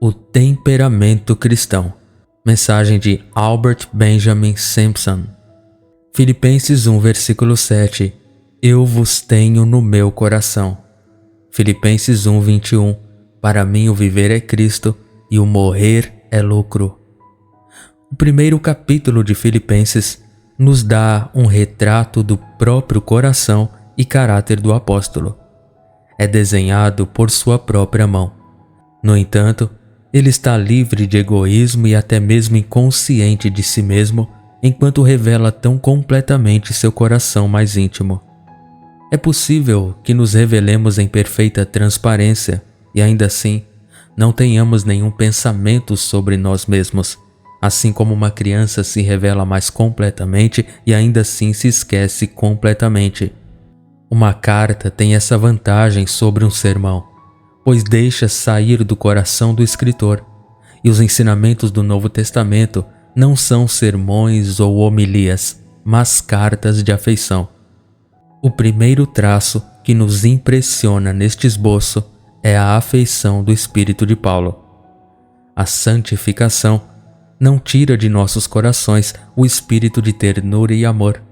O temperamento cristão. Mensagem de Albert Benjamin Simpson. Filipenses 1, versículo 7. Eu vos tenho no meu coração. Filipenses 1, 21. Para mim o viver é Cristo e o morrer é lucro. O primeiro capítulo de Filipenses nos dá um retrato do próprio coração e caráter do apóstolo. É desenhado por sua própria mão. No entanto, ele está livre de egoísmo e até mesmo inconsciente de si mesmo, enquanto revela tão completamente seu coração mais íntimo. É possível que nos revelemos em perfeita transparência e ainda assim não tenhamos nenhum pensamento sobre nós mesmos, assim como uma criança se revela mais completamente e ainda assim se esquece completamente. Uma carta tem essa vantagem sobre um sermão, pois deixa sair do coração do escritor, e os ensinamentos do Novo Testamento não são sermões ou homilias, mas cartas de afeição. O primeiro traço que nos impressiona neste esboço é a afeição do Espírito de Paulo. A santificação não tira de nossos corações o espírito de ternura e amor.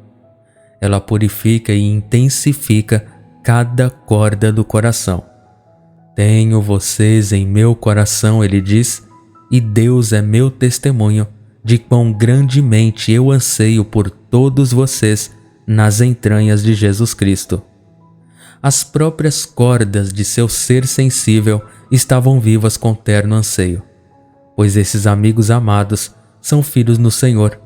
Ela purifica e intensifica cada corda do coração. Tenho vocês em meu coração, ele diz, e Deus é meu testemunho de quão grandemente eu anseio por todos vocês nas entranhas de Jesus Cristo. As próprias cordas de seu ser sensível estavam vivas com terno anseio, pois esses amigos amados são filhos no Senhor.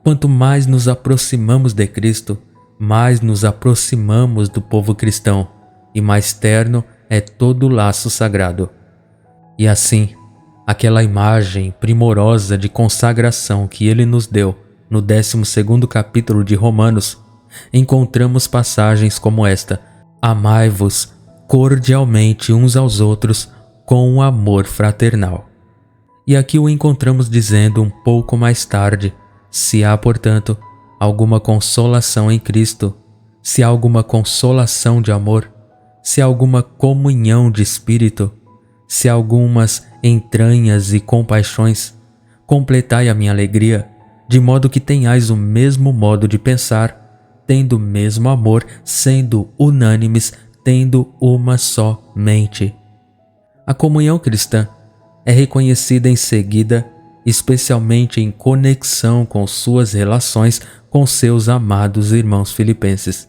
Quanto mais nos aproximamos de Cristo, mais nos aproximamos do povo cristão, e mais terno é todo o laço sagrado. E assim, aquela imagem primorosa de consagração que ele nos deu no 12º capítulo de Romanos, encontramos passagens como esta: amai-vos cordialmente uns aos outros com um amor fraternal. E aqui o encontramos dizendo um pouco mais tarde: se há, portanto, alguma consolação em Cristo, se há alguma consolação de amor, se há alguma comunhão de espírito, se há algumas entranhas e compaixões, completai a minha alegria, de modo que tenhais o mesmo modo de pensar, tendo o mesmo amor, sendo unânimes, tendo uma só mente. A comunhão cristã é reconhecida em seguida, especialmente em conexão com suas relações com seus amados irmãos filipenses.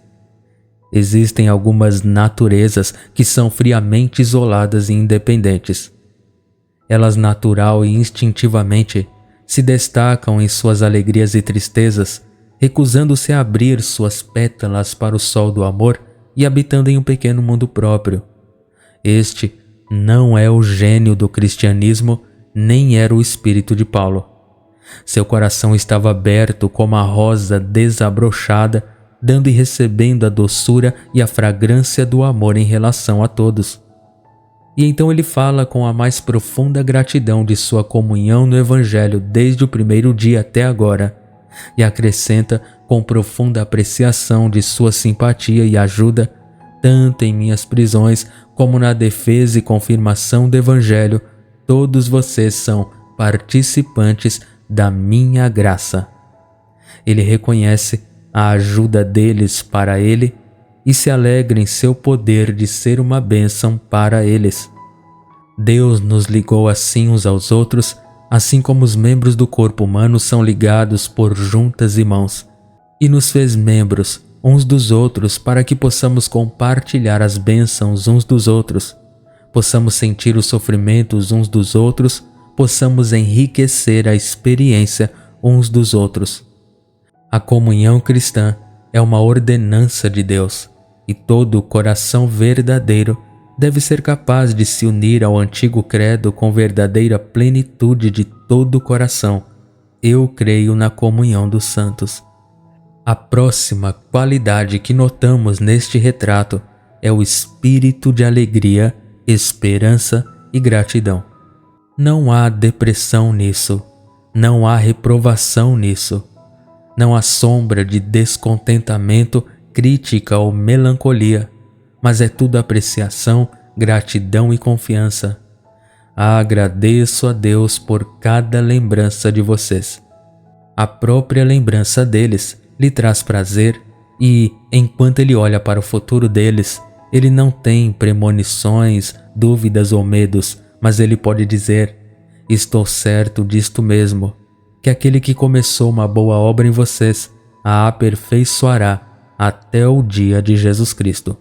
Existem algumas naturezas que são friamente isoladas e independentes. Elas natural e instintivamente se destacam em suas alegrias e tristezas, recusando-se a abrir suas pétalas para o sol do amor e habitando em um pequeno mundo próprio. Este não é o gênio do cristianismo, nem era o espírito de Paulo. Seu coração estava aberto como a rosa desabrochada, dando e recebendo a doçura e a fragrância do amor em relação a todos. E então ele fala com a mais profunda gratidão de sua comunhão no Evangelho desde o primeiro dia até agora, e acrescenta com profunda apreciação de sua simpatia e ajuda, tanto em minhas prisões como na defesa e confirmação do Evangelho. Todos vocês são participantes da minha graça. Ele reconhece a ajuda deles para ele e se alegra em seu poder de ser uma bênção para eles. Deus nos ligou assim uns aos outros, assim como os membros do corpo humano são ligados por juntas e mãos, e nos fez membros uns dos outros para que possamos compartilhar as bênçãos uns dos outros, possamos sentir os sofrimentos uns dos outros, possamos enriquecer a experiência uns dos outros. A comunhão cristã é uma ordenança de Deus, e todo coração verdadeiro deve ser capaz de se unir ao antigo credo com verdadeira plenitude de todo o coração. Eu creio na comunhão dos santos. A próxima qualidade que notamos neste retrato é o espírito de alegria, esperança e gratidão. Não há depressão nisso, não há reprovação nisso, não há sombra de descontentamento, crítica ou melancolia, mas é tudo apreciação, gratidão e confiança. Agradeço a Deus por cada lembrança de vocês. A própria lembrança deles lhe traz prazer e, enquanto ele olha para o futuro deles, ele não tem premonições, dúvidas ou medos, mas ele pode dizer: estou certo disto mesmo, que aquele que começou uma boa obra em vocês a aperfeiçoará até o dia de Jesus Cristo.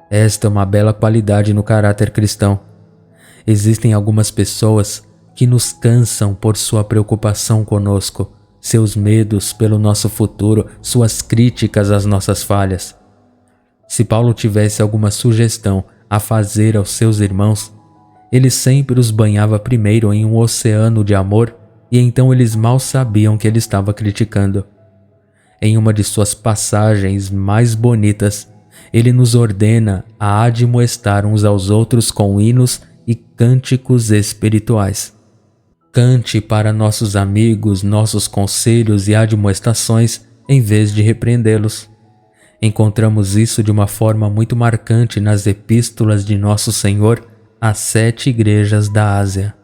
Esta é uma bela qualidade no caráter cristão. Existem algumas pessoas que nos cansam por sua preocupação conosco, seus medos pelo nosso futuro, suas críticas às nossas falhas. Se Paulo tivesse alguma sugestão a fazer aos seus irmãos, ele sempre os banhava primeiro em um oceano de amor e então eles mal sabiam que ele estava criticando. Em uma de suas passagens mais bonitas, ele nos ordena a admoestar uns aos outros com hinos e cânticos espirituais. Cante para nossos amigos nossos conselhos e admoestações em vez de repreendê-los. Encontramos isso de uma forma muito marcante nas epístolas de Nosso Senhor às 7 igrejas da Ásia.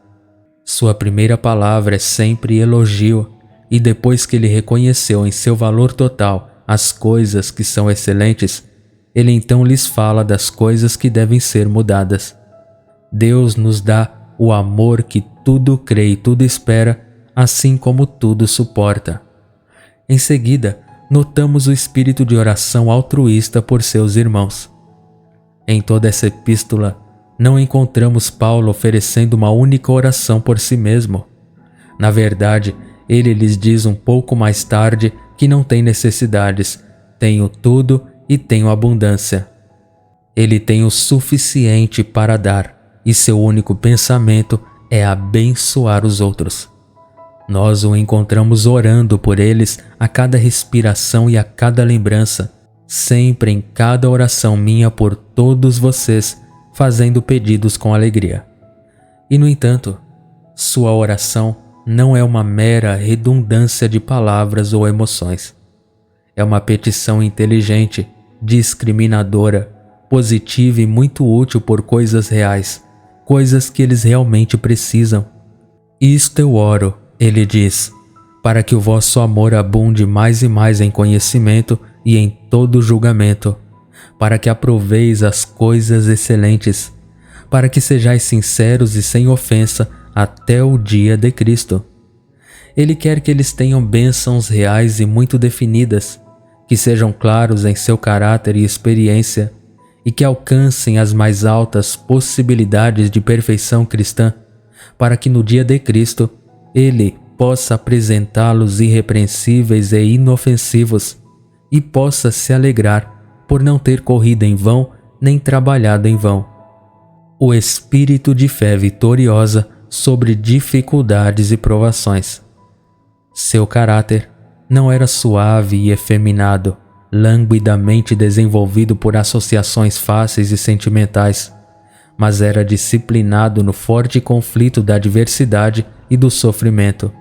Sua primeira palavra é sempre elogio, e depois que ele reconheceu em seu valor total as coisas que são excelentes, ele então lhes fala das coisas que devem ser mudadas. Deus nos dá o amor que tudo crê e tudo espera, assim como tudo suporta. Em seguida, notamos o espírito de oração altruísta por seus irmãos. Em toda essa epístola, não encontramos Paulo oferecendo uma única oração por si mesmo. Na verdade, ele lhes diz um pouco mais tarde que não tem necessidades, tenho tudo e tenho abundância. Ele tem o suficiente para dar, e seu único pensamento é abençoar os outros. Nós o encontramos orando por eles a cada respiração e a cada lembrança, sempre em cada oração minha por todos vocês, fazendo pedidos com alegria. E no entanto, sua oração não é uma mera redundância de palavras ou emoções. É uma petição inteligente, discriminadora, positiva e muito útil por coisas reais, coisas que eles realmente precisam. Isto eu oro, ele diz, para que o vosso amor abunde mais e mais em conhecimento e em todo julgamento, para que aproveis as coisas excelentes, para que sejais sinceros e sem ofensa até o dia de Cristo. Ele quer que eles tenham bênçãos reais e muito definidas, que sejam claros em seu caráter e experiência, e que alcancem as mais altas possibilidades de perfeição cristã, para que no dia de Cristo ele possa apresentá-los irrepreensíveis e inofensivos, e possa se alegrar por não ter corrido em vão nem trabalhado em vão. O espírito de fé vitoriosa sobre dificuldades e provações. Seu caráter não era suave e efeminado, languidamente desenvolvido por associações fáceis e sentimentais, mas era disciplinado no forte conflito da adversidade e do sofrimento.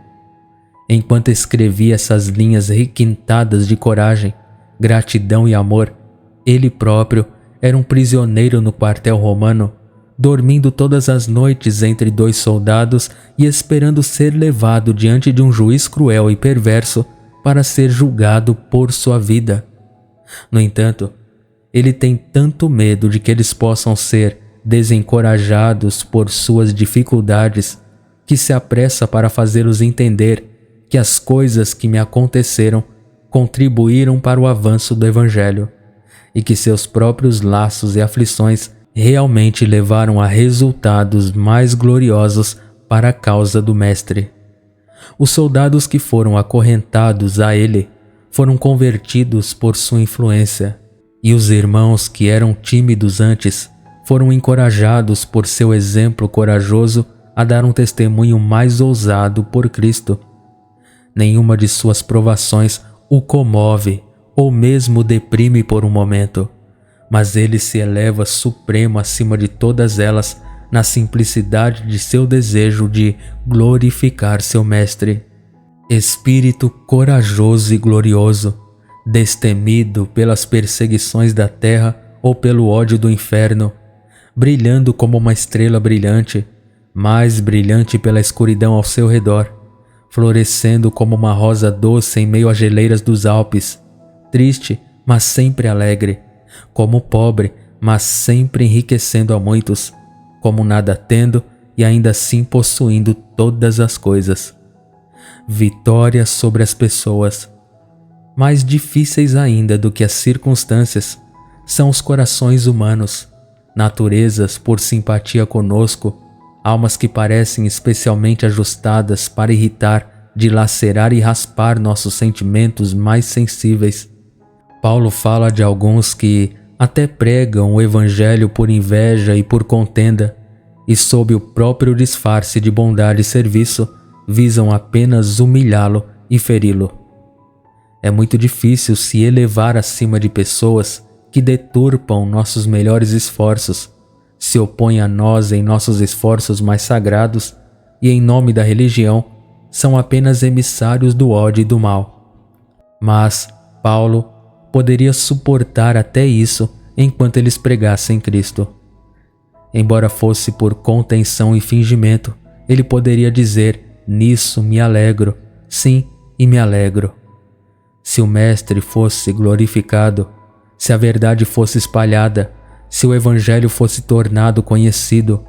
Enquanto escrevia essas linhas requintadas de coragem, gratidão e amor, ele próprio era um prisioneiro no quartel romano, dormindo todas as noites entre 2 soldados e esperando ser levado diante de um juiz cruel e perverso para ser julgado por sua vida. No entanto, ele tem tanto medo de que eles possam ser desencorajados por suas dificuldades, que se apressa para fazê-los entender que as coisas que me aconteceram contribuíram para o avanço do Evangelho, e que seus próprios laços e aflições realmente levaram a resultados mais gloriosos para a causa do Mestre. Os soldados que foram acorrentados a ele foram convertidos por sua influência, e os irmãos que eram tímidos antes foram encorajados por seu exemplo corajoso a dar um testemunho mais ousado por Cristo. Nenhuma de suas provações o comove ou mesmo o deprime por um momento, mas ele se eleva supremo acima de todas elas na simplicidade de seu desejo de glorificar seu Mestre. Espírito corajoso e glorioso, destemido pelas perseguições da terra ou pelo ódio do inferno, brilhando como uma estrela brilhante, mais brilhante pela escuridão ao seu redor, florescendo como uma rosa doce em meio às geleiras dos Alpes, triste, mas sempre alegre, como pobre, mas sempre enriquecendo a muitos, como nada tendo e ainda assim possuindo todas as coisas. Vitória sobre as pessoas. Mais difíceis ainda do que as circunstâncias são os corações humanos, naturezas por simpatia conosco, almas que parecem especialmente ajustadas para irritar, dilacerar e raspar nossos sentimentos mais sensíveis. Paulo fala de alguns que até pregam o evangelho por inveja e por contenda, e sob o próprio disfarce de bondade e serviço, visam apenas humilhá-lo e feri-lo. É muito difícil se elevar acima de pessoas que deturpam nossos melhores esforços, se opõem a nós em nossos esforços mais sagrados e, em nome da religião, são apenas emissários do ódio e do mal. Mas Paulo poderia suportar até isso enquanto eles pregassem Cristo. Embora fosse por contenção e fingimento, ele poderia dizer: nisso me alegro, sim, e me alegro. Se o Mestre fosse glorificado, se a verdade fosse espalhada, se o Evangelho fosse tornado conhecido,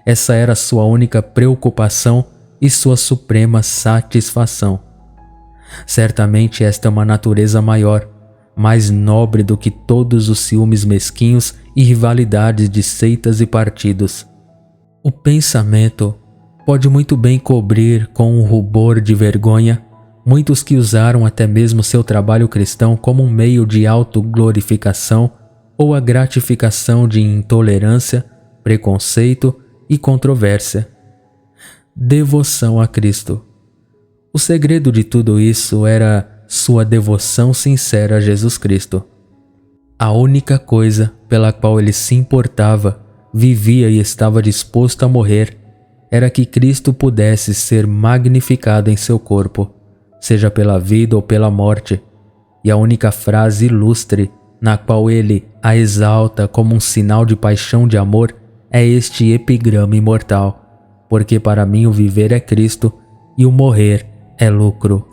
essa era sua única preocupação e sua suprema satisfação. Certamente esta é uma natureza maior, mais nobre do que todos os ciúmes mesquinhos e rivalidades de seitas e partidos. O pensamento pode muito bem cobrir com um rubor de vergonha muitos que usaram até mesmo seu trabalho cristão como um meio de autoglorificação ou a gratificação de intolerância, preconceito e controvérsia. Devoção a Cristo. O segredo de tudo isso era sua devoção sincera a Jesus Cristo. A única coisa pela qual ele se importava, vivia e estava disposto a morrer, era que Cristo pudesse ser magnificado em seu corpo, seja pela vida ou pela morte, e a única frase ilustre na qual ele a exalta como um sinal de paixão de amor é este epigrama imortal: porque para mim o viver é Cristo e o morrer é lucro.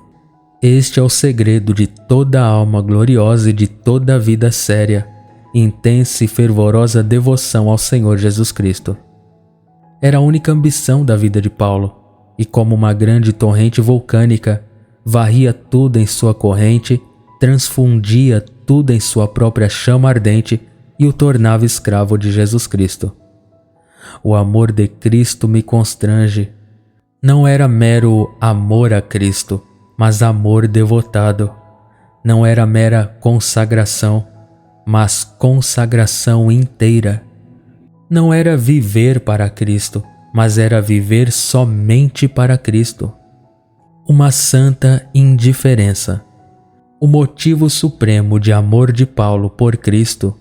Este é o segredo de toda alma gloriosa e de toda a vida séria, intensa e fervorosa devoção ao Senhor Jesus Cristo. Era a única ambição da vida de Paulo, e como uma grande torrente vulcânica, varria tudo em sua corrente, transfundia tudo em sua própria chama ardente e o tornava escravo de Jesus Cristo. O amor de Cristo me constrange. Não era mero amor a Cristo, mas amor devotado. Não era mera consagração, mas consagração inteira. Não era viver para Cristo, mas era viver somente para Cristo. Uma santa indiferença. O motivo supremo de amor de Paulo por Cristo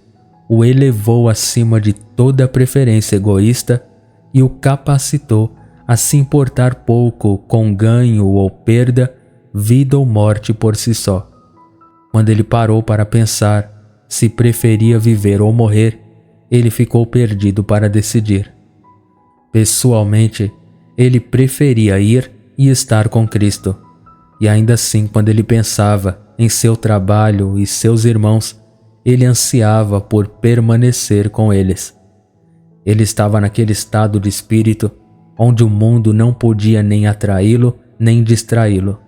o elevou acima de toda preferência egoísta e o capacitou a se importar pouco com ganho ou perda, vida ou morte por si só. Quando ele parou para pensar se preferia viver ou morrer, ele ficou perdido para decidir. Pessoalmente, ele preferia ir e estar com Cristo, e ainda assim, quando ele pensava em seu trabalho e seus irmãos, ele ansiava por permanecer com eles. Ele estava naquele estado de espírito onde o mundo não podia nem atraí-lo nem distraí-lo.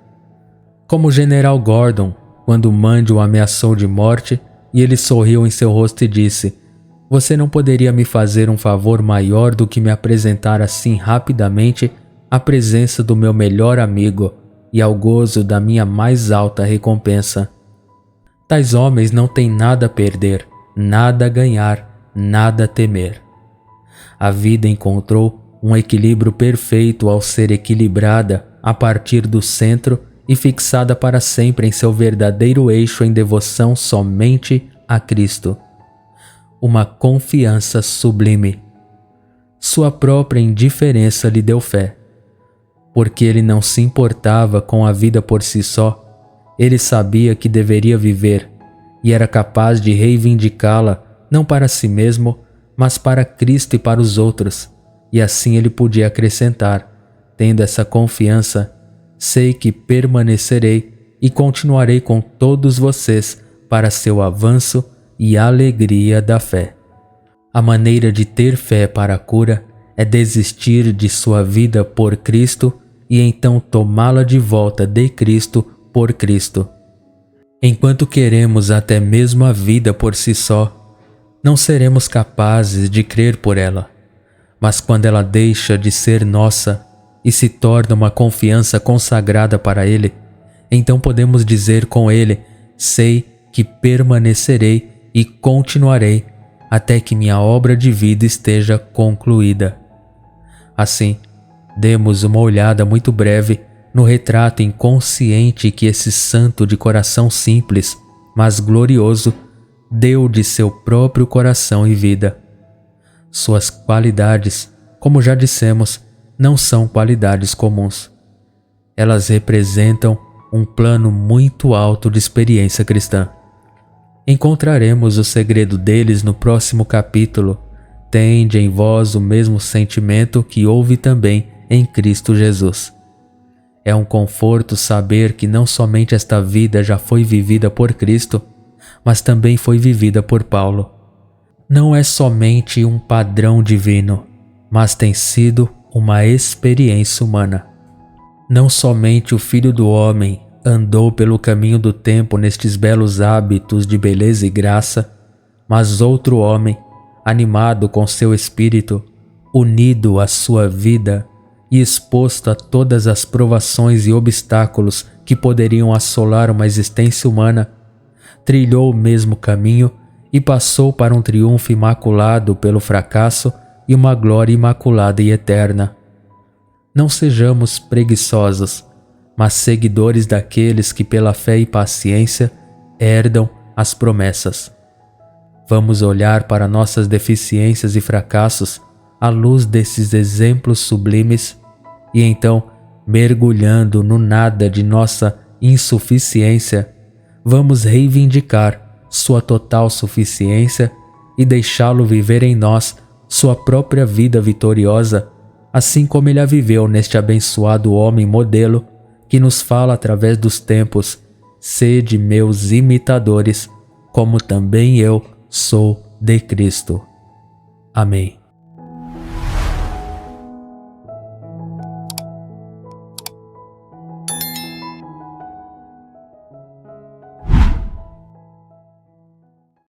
Como o general Gordon, quando Mandy o ameaçou de morte, e ele sorriu em seu rosto e disse: "Você não poderia me fazer um favor maior do que me apresentar assim rapidamente à presença do meu melhor amigo e ao gozo da minha mais alta recompensa?" Tais homens não têm nada a perder, nada a ganhar, nada a temer. A vida encontrou um equilíbrio perfeito ao ser equilibrada a partir do centro e fixada para sempre em seu verdadeiro eixo em devoção somente a Cristo. Uma confiança sublime. Sua própria indiferença lhe deu fé. Porque ele não se importava com a vida por si só, ele sabia que deveria viver e era capaz de reivindicá-la não para si mesmo, mas para Cristo e para os outros, e assim ele podia acrescentar: tendo essa confiança, sei que permanecerei e continuarei com todos vocês para seu avanço e alegria da fé. A maneira de ter fé para a cura é desistir de sua vida por Cristo e então tomá-la de volta de Cristo por Cristo. Enquanto queremos até mesmo a vida por si só, não seremos capazes de crer por ela. Mas quando ela deixa de ser nossa e se torna uma confiança consagrada para Ele, então podemos dizer com Ele: sei que permanecerei e continuarei até que minha obra de vida esteja concluída. Assim, demos uma olhada muito breve no retrato inconsciente que esse santo de coração simples, mas glorioso, deu de seu próprio coração e vida. Suas qualidades, como já dissemos, não são qualidades comuns. Elas representam um plano muito alto de experiência cristã. Encontraremos o segredo deles no próximo capítulo. Tende em vós o mesmo sentimento que houve também em Cristo Jesus. É um conforto saber que não somente esta vida já foi vivida por Cristo, mas também foi vivida por Paulo. Não é somente um padrão divino, mas tem sido uma experiência humana. Não somente o Filho do Homem andou pelo caminho do tempo nestes belos hábitos de beleza e graça, mas outro homem, animado com seu espírito, unido à sua vida e exposto a todas as provações e obstáculos que poderiam assolar uma existência humana, trilhou o mesmo caminho e passou para um triunfo imaculado pelo fracasso e uma glória imaculada e eterna. Não sejamos preguiçosos, mas seguidores daqueles que pela fé e paciência herdam as promessas. Vamos olhar para nossas deficiências e fracassos à luz desses exemplos sublimes e então, mergulhando no nada de nossa insuficiência, vamos reivindicar sua total suficiência e deixá-lo viver em nós sua própria vida vitoriosa, assim como ele a viveu neste abençoado homem modelo que nos fala através dos tempos: sede meus imitadores, como também eu sou de Cristo. Amém.